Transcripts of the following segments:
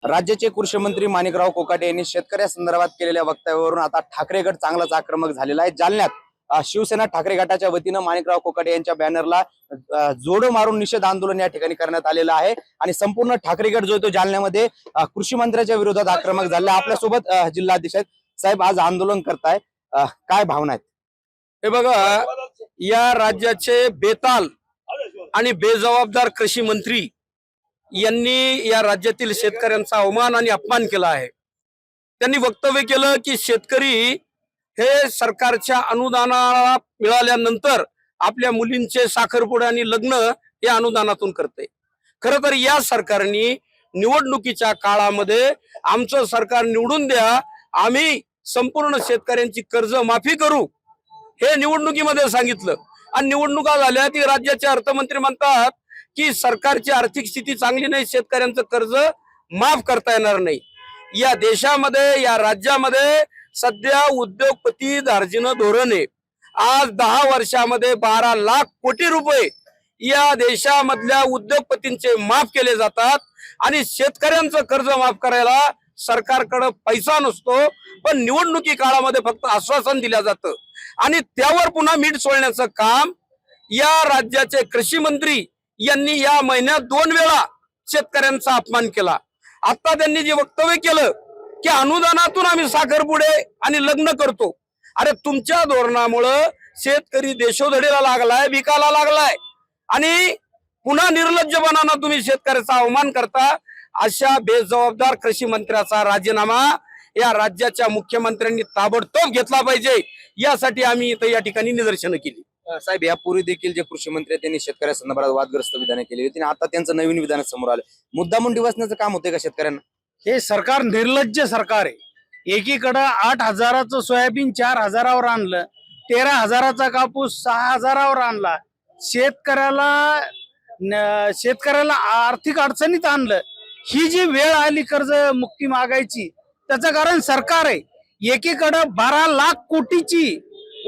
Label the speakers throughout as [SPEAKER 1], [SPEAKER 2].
[SPEAKER 1] राज्याचे कृषी मंत्री माणिकराव कोकाटे यांनी शेतकऱ्यांसंदर्भात केलेल्या वक्तव्यावरून आता ठाकरे गट चांगलाच आक्रमक झालेला आहे। जालन्यात शिवसेना ठाकरे गटाच्या वतीनं माणिकराव कोकाटे यांच्या बॅनरला जोडो मारून निषेध आंदोलन या ठिकाणी करण्यात आलेलं आहे आणि संपूर्ण ठाकरे गट जो तो जालन्यामध्ये कृषी मंत्र्याच्या विरोधात आक्रमक झाला। आपल्यासोबत जिल्हाध्यक्ष साहेब आज आंदोलन करताय, काय भावना आहेत?
[SPEAKER 2] हे बघा, या राज्याचे बेताल आणि बेजबाबदार कृषी मंत्री यांनी या राज्यातील शेतकऱ्यांचा अवमान आणि अपमान केला आहे। त्यांनी वक्तव्य केलं की शेतकरी हे सरकारच्या अनुदानाला मिळाल्यानंतर आपल्या मुलींचे साखरपुडा आणि लग्न या अनुदानातून करते। खरं तर या सरकारने निवडणुकीच्या काळामध्ये आमचं सरकार निवडून द्या, आम्ही संपूर्ण शेतकऱ्यांची कर्ज माफी करू हे निवडणुकीमध्ये सांगितलं आणि निवडणुका झाल्या ती राज्याचे अर्थमंत्री म्हणतात की सरकारची आर्थिक स्थिती चांगली नाही, शेतकऱ्यांचं कर्ज माफ करता येणार नाही। या देशामध्ये या राज्यामध्ये सध्या उद्योगपती दार्जिनं धोरण आहे। आज 10 वर्षामध्ये 12 लाख कोटी रुपये या देशामधल्या उद्योगपतींचे माफ केले जातात आणि शेतकऱ्यांचं कर्ज माफ करायला सरकारकडे पैसा नसतो, पण निवडणुकी काळामध्ये फक्त आश्वासन दिलं जातं आणि त्यावर पुन्हा मीठ सोडण्याचं काम या राज्याचे कृषी मंत्री यांनी या महिन्यात 2 वेळा शेतकऱ्यांचा अपमान केला। आता त्यांनी जे वक्तव्य केलं की अनुदानातून आम्ही साखरपुडे आणि लग्न करतो, अरे तुमच्या धोरणामुळं शेतकरी देशोधडीला लागलाय, विकायला लागलाय आणि पुन्हा निर्लज्जपणानं तुम्ही शेतकऱ्याचा अवमान करता। अशा बेजबाबदार कृषी मंत्र्याचा राजीनामा या राज्याच्या मुख्यमंत्र्यांनी ताबडतोब घेतला पाहिजे, यासाठी आम्ही इथं या ठिकाणी निदर्शनं केली।
[SPEAKER 1] साहेब, यापूर्वी देखील जे कृषी मंत्री त्यांनी शेतकऱ्यांसंदर्भात वादग्रस्त विधाने केली होती, आता त्यांचं नवीन विधान समोर आलं। मुद्दामून डिवचण्याचं काम होतंय का शेतकऱ्यांना?
[SPEAKER 3] हे सरकार निर्लज्ज सरकार आहे। एकीकडं 8,000चं सोयाबीन 4,000वर आणलं, 13,000चा कापूस 6,000वर आणला, शेतकऱ्याला आर्थिक अडचणीत आणलं। ही जी वेळ आली कर्ज मुक्ती मागायची, त्याचं कारण सरकार आहे। एकीकडं 12 लाख कोटीची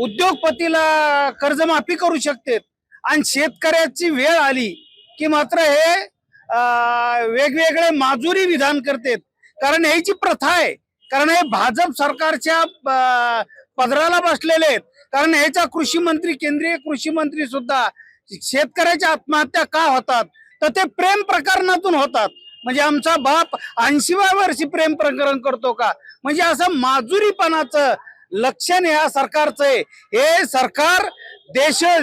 [SPEAKER 3] उद्योगपतीला कर्जमाफी करू शकते आणि शेतकऱ्याची वेळ आली की मात्र हे वेगवेगळे माजुरी विधान करतात, कारण ह्याची प्रथा आहे। कारण हे भाजप सरकारच्या पदराला बसलेले आहेत। कारण ह्याच्या कृषी मंत्री, केंद्रीय कृषी मंत्री सुद्धा शेतकऱ्याच्या आत्महत्या का होतात तर ते प्रेम प्रकरणातून होतात। म्हणजे आमचा बाप 80व्या वर्षी प्रेम प्रकरण करतो का? म्हणजे असं माजुरीपणाचं लक्षण या सरकारचं आहे। हे सरकार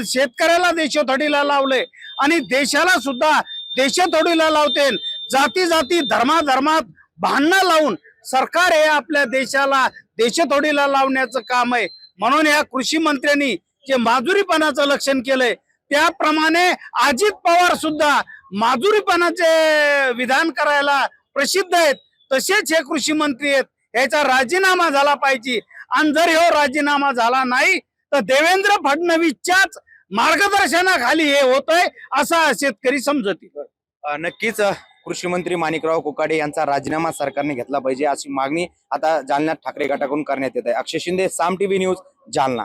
[SPEAKER 3] शेतकऱ्याला देशोधडीला लावले आणि देशाला सुद्धा देशोधडीला लावते। जाती जाती धर्मात भांडणं लावून सरकार हे आपल्या देशाला देशोधडीला लावण्याचं काम आहे। म्हणून या कृषी मंत्र्यांनी जे माजुरीपणाचं लक्षण केलंय, त्याप्रमाणे अजित पवार सुद्धा माजुरीपणाचे विधान करायला प्रसिद्ध आहेत। तसेच हे कृषी मंत्री आहेत, याचा राजीनामा झाला पाहिजे आणि जर हा राजीनामा झाला नाही तर देवेंद्र फडणवीसच्याच मार्गदर्शनाखाली हे होतंय असं शेतकरी समजतील।
[SPEAKER 1] नक्कीच कृषी मंत्री माणिकराव कोकाटे यांचा राजीनामा सरकारने घेतला पाहिजे अशी मागणी आता जालन्यात ठाकरे गटाकडून करण्यात येत आहे। अक्षय शिंदे, साम टीव्ही न्यूज, जालना।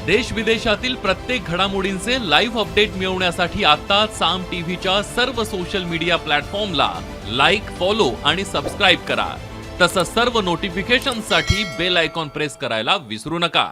[SPEAKER 4] देश विदेशातील प्रत्येक घडामोडींचे लाईव्ह अपडेट मिळवण्यासाठी आता साम टीव्हीच्या सर्व सोशल मीडिया प्लॅटफॉर्मला लाईक, फॉलो आणि सबस्क्राईब करा। तसंच सर्व नोटिफिकेशनसाठी बेल आयकॉन प्रेस करायला विसरू नका।